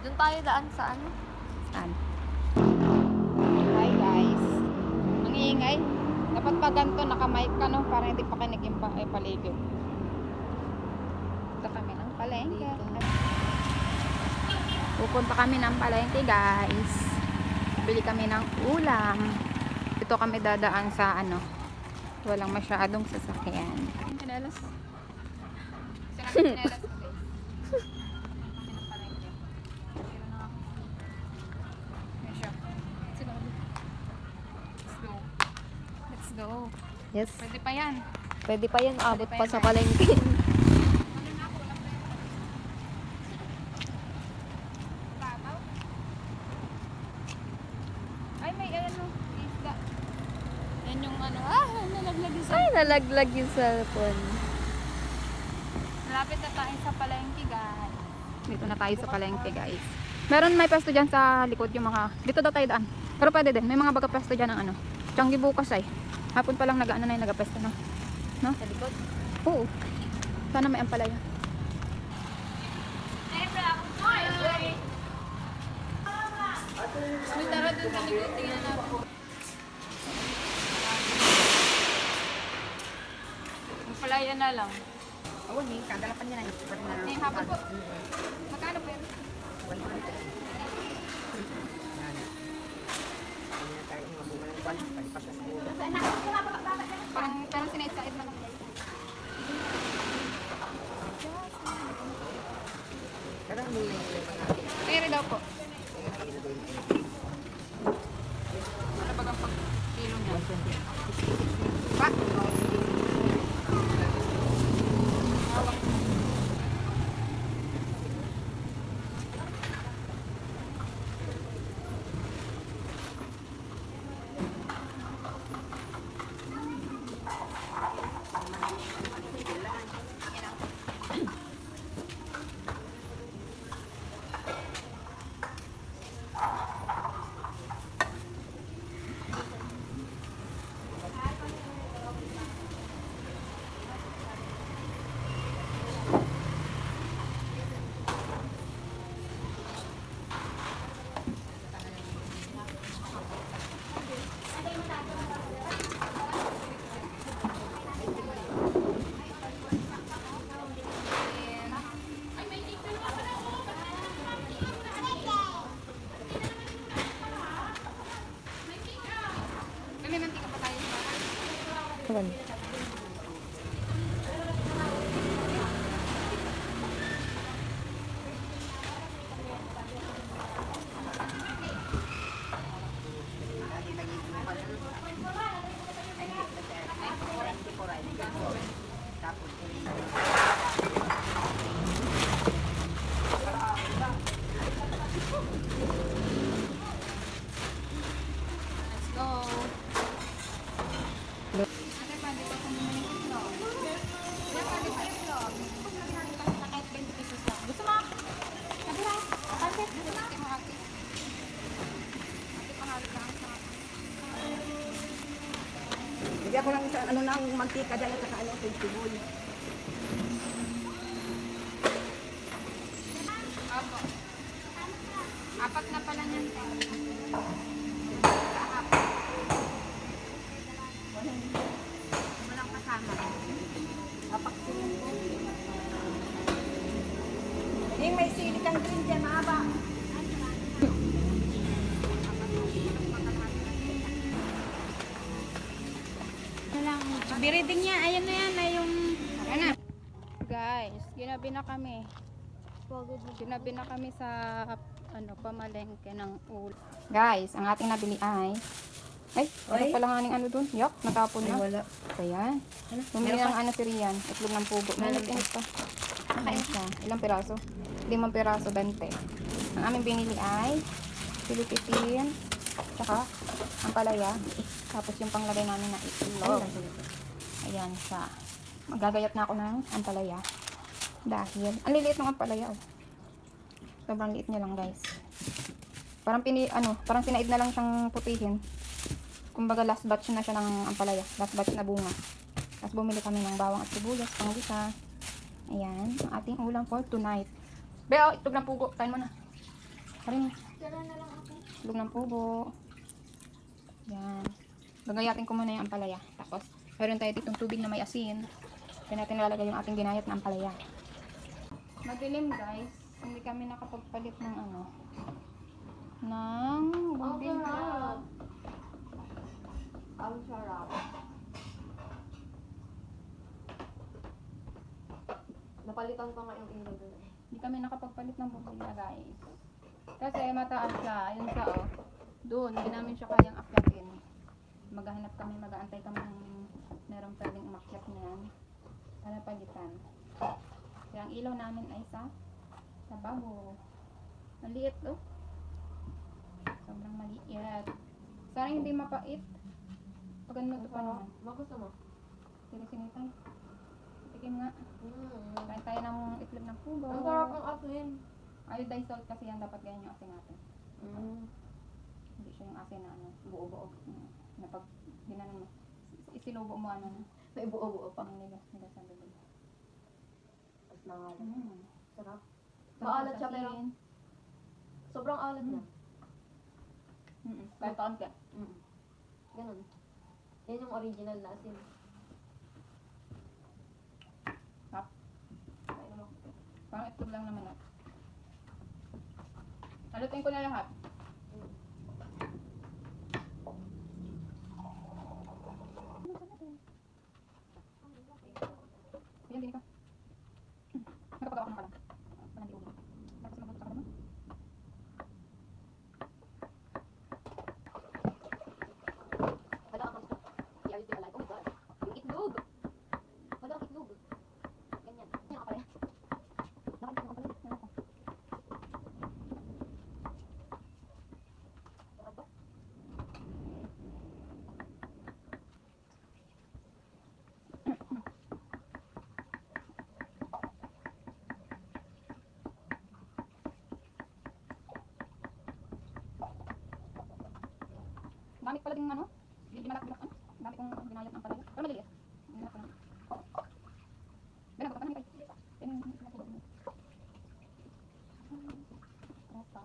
Doon tayo daan sa ano? Saan? Hi guys. Ang iingay. Dapat pa ganito naka-mic ka no para hindi pa kinig yung paligid. Punta kami ng palengke. Pupunta kami ng palengke guys. Bili kami ng ulam. Ito kami dadaan sa ano. Walang masyadong sasakyan. Kinelas. Sarap kinelas. Let's go. Yes. Pwede pa yan. Pwede pa yan. Abot Pwede pa pa yan, sa guys. palengke. Ay, may ano, isda. Yan yung ano, nalaglag yung Ay, nalaglag yung cellphone. Malapit na tayo sa palengke, guys. Dito na tayo sa palengke, guys. Meron may pwesto dyan sa likod yung mga, dito daw tayo daan. Pero pwede din, may mga baga pwesto dyan ng ano. Tianggi bukas ay. Hapon pa lang nag-ano na yung nagapwesto na. No? Sa likod. Oo. Sana may ampalaya. May tara dun sa likod. Tingnan natin. Ampalaya na lang. Oo, hindi. Kagalapan niya na yun. Eh, hapon po. Magkano po yun? Parang sinait-sait lang. Kaya daw po. Ano ba ang pag-kilo niya? Pa? May mantika pa tayo. Kawan. Let's go. Ate, pwede ba kung naman yung itlog? Kuya, pwede pa yung itlog. Kahit 20 pesos lang. Gusto mo? Kabila. Ate, gusto mo? Ate, mahati. Ate, pahari lang sa Bigyan ko lang isa, ano na ang mantika dyan at saka ano, vegetable. Opo. Apat na pala niyan. Walang kasama. Yung may silikang green dyan, mahaba. Biriding niya. Ayan na yan. Ay yung... Ayan na. Guys, ginabi na kami. Ginabi na kami sa ano, pamalengke ng ulam. Guys, ang ating nabili ay... Ay, ano pala nga ning ano dun? Yok, natapon na. Wala. Ayan. Bumili ng ano si Rian. Itlog ng pugo. Mainit-init pa. Ayan siya. Ilang piraso? 5 piraso, 20. Ang aming binili ay Pilipitin, tsaka ang palaya. Tapos yung panglagay namin na itlog. Ayan siya. Magagayat na ako ng ampalaya. Dahil, ang liliit ng ampalaya. Oh. Sobrang liit niya lang guys. Parang parang sinaid na lang siyang putihin. Kumbaga last batch na siya ng ampalaya. Last batch na bunga. Tapos bumili kami ng bawang at sibuyas, panggisa. Ayan, ang ating ulam for tonight. Beo, itlog ng pugo. Kain mo na. Karin. Itlog ng pugo. Yan. Gagayatin ko muna yung ampalaya. Tapos, meron tayo ditong tubig na may asin. Kaya natin nilalagay yung ating ginayat na ampalaya. Madilim guys. Hindi kami nakapagpalit ng ng golden crab. Ang sarap. Napalitan ko nga yung ilaw doon. Hindi kami nakapagpalit ng bumbilya guys. Kasi mataas siya. Yun siya oh. Doon, hindi namin siya kayang akyatin. Maghahanap kami, mag-aantay kami ng merong pwedeng umakyat niyan. Para palitan. Kaya ang ilaw namin ay sa babo. Maliit oh. Sobrang maliit. Sana hindi mapait. Pag ano ito pa naman. Magusto mo? Sige, sinitay. Tikim nga. Kain tayo ng itlog ng pugo. Ang sarap ng asin. Iodized salt kasi yan, dapat ganyan yung asin natin. Hindi siya yung asin na buo-buo. Na pag ginanon mo, isinubo mo May buo-buo pa. nigas ang bibig. At nangalan. Sarap. Sarap Maalat sa siya pero asin. sobrang alat niya. Kahit kaunti. Ganun. Yan yung original na asin. Parang itlog lang naman ah. Halutin ko na lahat. Ayan, dili ka. Nakapagawa ko na pala. Parang di ulo. Tapos magluto ka naman. Wala kang gusto. I-ayos yung alay. Oh my God. Yung itlog. Wala ang itlog. Ganyan. Yan ka pala. Nakalimutan ko pala. Meron ko. Ito. Dami pala din hindi malak-bilak Dami kong ginayat ng palaya. Pero maliliit. Hindi na ko lang. Ganun ko pa naman kayo. Ganun yung pinapulog mo. Rata.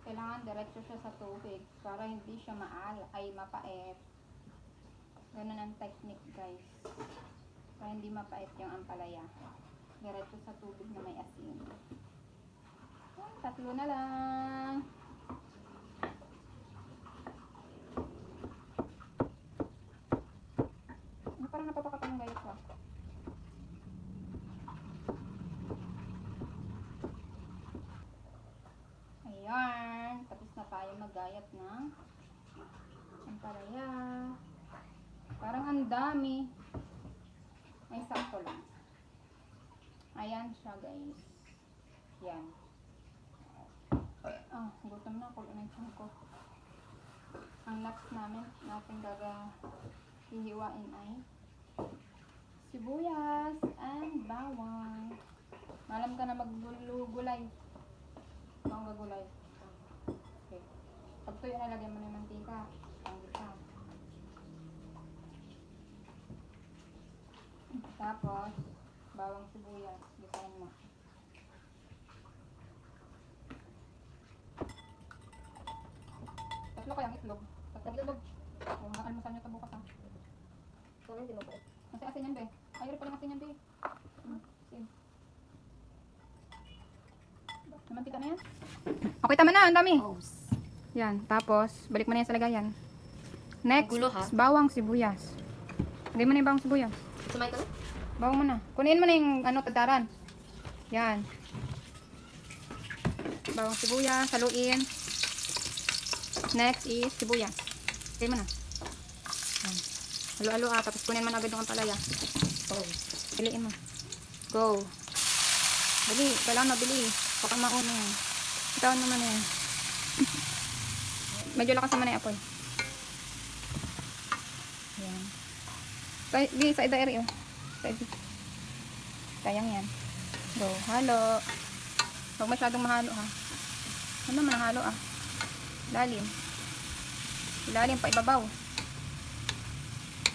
Kailangan diretso siya sa tubig para hindi siya mapait. Ganun ang technique guys. Para hindi mapait yung ampalaya. Diretso sa tubig na may asin. Tatlo na lang. Parang napapakapal ng gayat ko. Ayan. Tapos na tayo maggayat ng ampalaya. Parang ang dami. May sakto lang. Ayan siya guys. Yan. Gutom na ako. Unayin ko. Ang next natin hihiwain ay sibuyas and bawang. Malam ka na maggulay. Bawang gagulay. Okay. Pag ito yung nalagyan mo na yung mantika. Ang gita. Tapos, bawang sibuyas. Gisahin mo. Tatlo kayang itlog. Tatlog. Kung almusal nyo ito bukas ha. Sana hindi mo pa. Kasi asin yan be. Ayaw rin pala ng asin yan be. Asin. Namantika na yan. Okay, tama na. Ang dami. Yan. Tapos, balik mo na yan sa lagayan. Next, Magulo, ha? bawang sibuyas. Lagay mo na yung bawang sibuyas. Sumay ka na? Bawang mo na. Kunin mo na yung tadaran. Yan. Bawang sibuyas, haluin. Next is sibuyas. Lagay mo na. Yan. Halo-halo tapos kunin mo na agad yung ampalaya. Piliin mo. Go. Dali, kailangan mabili. Baka mauna yan. Itawan naman yan. Medyo lakas naman na yung apoy. Yan. Sa ida area oh. Sa ida. Sayang yan. Go, halo. Huwag masyadong mahalo ha. Ano naman halo ah. Ilalim. Ilalim pa ibabaw.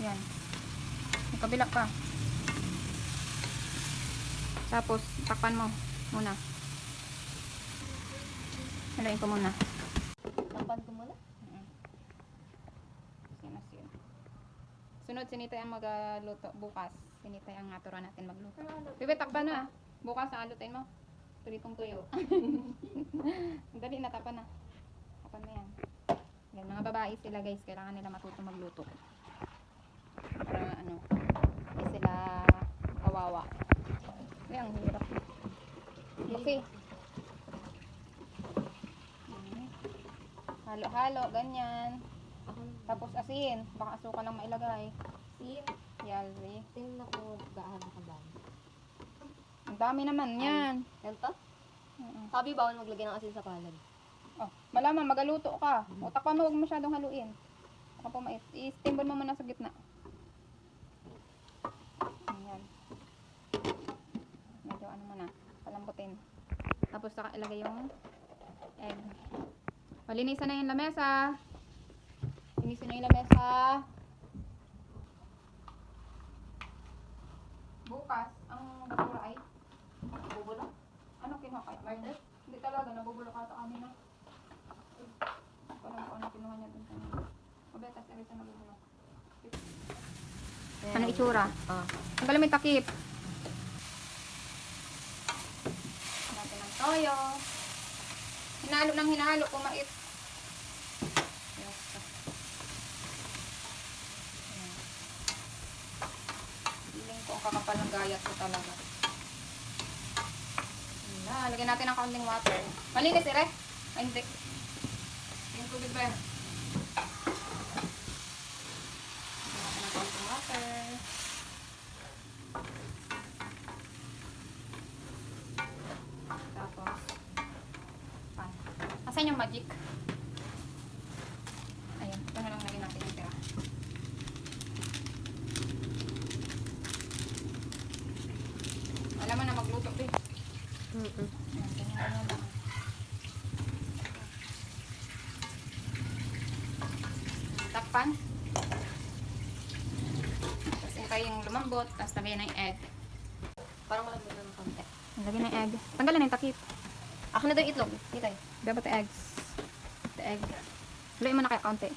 Yan. May kabila pa. Tapos, takpan mo muna. Halain ko muna. Tampan ko muna. Asin. Sunod, sinitay ang magluto bukas. Sinitay ang naturan natin magluto. Bebe, takpan na. Bukas, alutin mo. Turitong tuyo. Dali na, tapan na. Tapan na yan. Yan, mga babae sila guys, kailangan nila matuto magluto. Para ano, hindi sila kawawa. Ay, ang hirap. Okay. Halo-halo, ganyan. Tapos asin. Baka asukal lang mailagay. Sim. Yalri. Tingnan ko gaano ka ba. Ang dami naman yan. Yan to? Sabi bawal maglagay ng asin sa palad. Oh, malaman, magaluto ka. O, takpan mo, huwag masyadong haluin. Saka pumait. I-steamble mo muna sa gitna. Ayan. Medyo ano muna, palambutin. Tapos saka ilagay yung egg. O, linisan na yung lamesa. Linisan na yung lamesa. Bukas, ang basura ay Bubulo? ano kinuha kaya? Martes? Hindi talaga, nabubulok ata kami na. Walang kung ano kinuha niya dun kanina. Mabetas, erisa nabubulok. Ano itsura? Ah. Ang galing may takip. Natin ng toyo. Hinalo ng hinalo, kumait. Yes. Ayan. Feeling ko ang kakapal ng gayat ko talaga. Lagyan natin ng kaunting water. Malinis, ere? Ay, hindi. Yung tubig ba yan? Lagyan natin ng kaunting water. Tapos, pan. Asan yung magic? Ayan, ito na lang lagyan natin yung tira. Alam mo na magluto, eh. Ayan, ganyan lang. Takpan. Tapos hintay yung lumambot. Tapos lagyan ng egg. Parang malambot na ng konti. Lagyan ng egg. Tanggalan na yung takip. Ako na daw yung itlog. Dito eh. Dapat the eggs. The egg. Luin mo na kaya kaunti.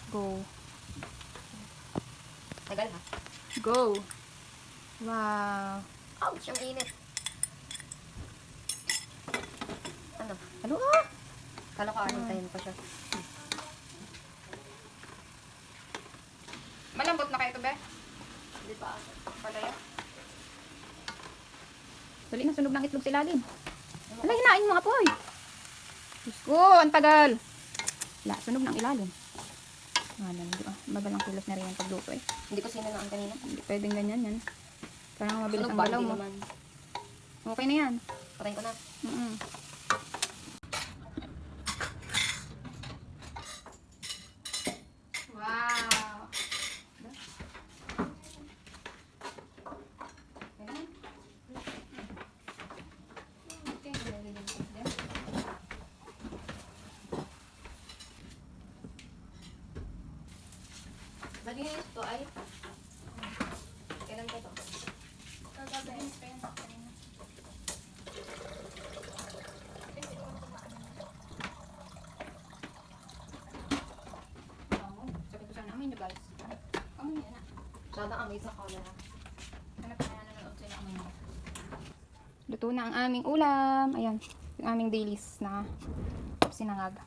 Go. Tagal ha. Go. Wow. Ouch! Ang init. Ano? Ano ah? Kala ko aantayin pa siya. Malambot na kayo ito, be? Hindi pa. Palaya. Dali na, sunog ng itlog sa ilalim. Wala, hinain mo apoy. Diyos ko, ang tagal. Wala, sunog ng ilalim. Magalang kilos na rin yung pagluto eh. Hindi ko sinanaan kanina. Hindi pwedeng ganyan yan. Parang mabilis Sunog ang ba? galaw Hindi mo. naman. Okay na yan. Patayin ko na. Wow. Malinis to ay. Kailan ko to? Sabi ko sana amoy nyo guys. Amoy nyo na. Sana amoy sa camera. Hanap na nanonood sila amoy nyo. Luto na ang aming ulam. Ayan. Yung aming dailies na sinangag.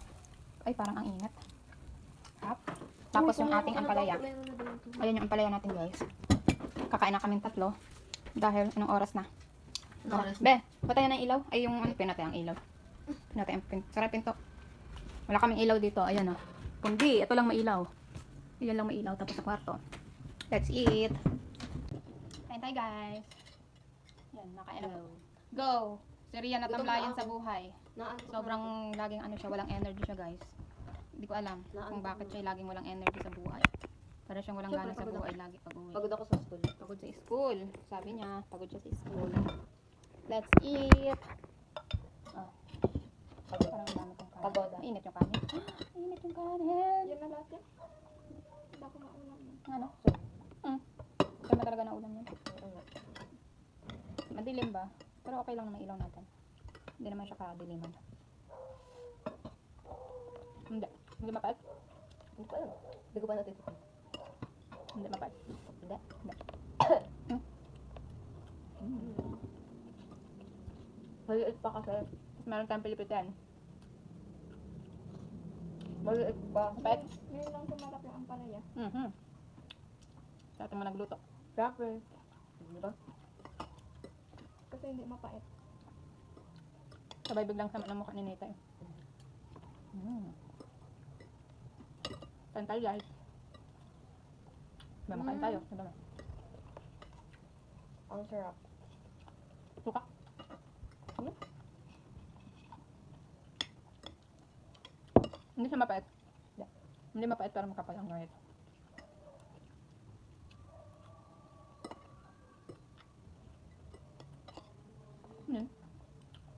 Ay, parang ang ingat. Hap. Tapos yung ating ampalaya. Ayan yung ampalaya natin guys. Kakain na kaming tatlo. Dahil anong oras na? Oras Be, patayan ng ilaw. Ay, yung ano, pinatay ang ilaw. Pinatay ang pinto. Sarap pinto. Wala kaming ilaw dito. Ayan o. Kundi, ito lang mailaw. Yan lang mailaw. Tapos sa kwarto. Let's eat. Kain tayo guys. Yan, nakain na. Go! Si Rian natamlayan sa buhay. Sobrang laging ano siya, walang energy siya guys. Hindi ko alam kung bakit siya laging walang energy sa buhay. Para siyang walang gana sa buhay lagi pag uwi. Pagod ako sa school. Pagod sa school. Sabi niya, pagod siya sa school. Let's eat. Oh. Pagod. Parang dami kong kain. Pagoda. Mainit yung kanin. Mainit yung kanin. Yan na lahat yan. Hindi ako maulam. Ano? Kaya na talaga na ulam yan. Madilim ba? Pero okay lang naman ilaw natin. Hindi naman siya kadiliman. Hindi. Hindi mapait. Hindi ko alam. Hindi ko pa natin ito. Hindi mapait. Hindi. Hindi. Maliit pa kasi. Meron tayong pilipitan. Maliit pa. Mapait. Ngayon lang tumalak yung ampalaya. Sa ating mo nagluto. Grabe. Di ba? Kasi hindi mapait. Sabay biglang sama ng mukha ni Nita eh. Kain tayo guys. May makain tayo. Ano na? Ang sarap. Suka. Hindi siya mapait. Hindi mapait pero makapal ang ngayit.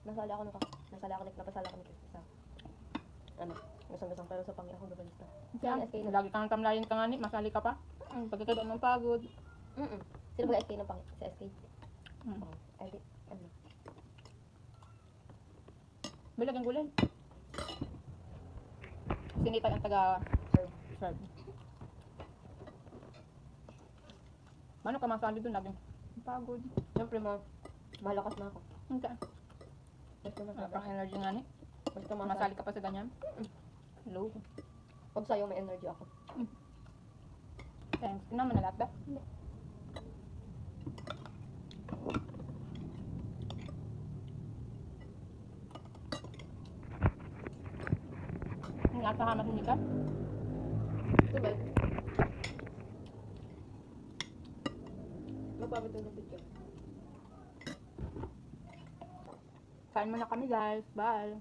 Nasali ako napasala ako ni sa ano, masang-masang pero sa pangi ako gabalista. Kaya, lagi kang tamlayin ka nga ni, masali ka pa. Pagkakadaan ng pagod. Sino ba SK ng pangi? Sa SK? Mm. Edit. Ano? Bilag ang gulay. Sinita ang taga serve. Mano ka masali doon, laging pagod. Siyempre malakas na ako. Okay. Basta Pang masarap. energy nga ni. Basta Masali masali. ka pa sa ganyan. Hello. Pag sa'yo may energy ako. Thanks. Tingnan mo na lahat ba? Hindi ata hamas hindi ka? Diba? Magpapit ng picture. Kain muna kami guys. Bye.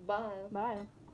Bye. Bye.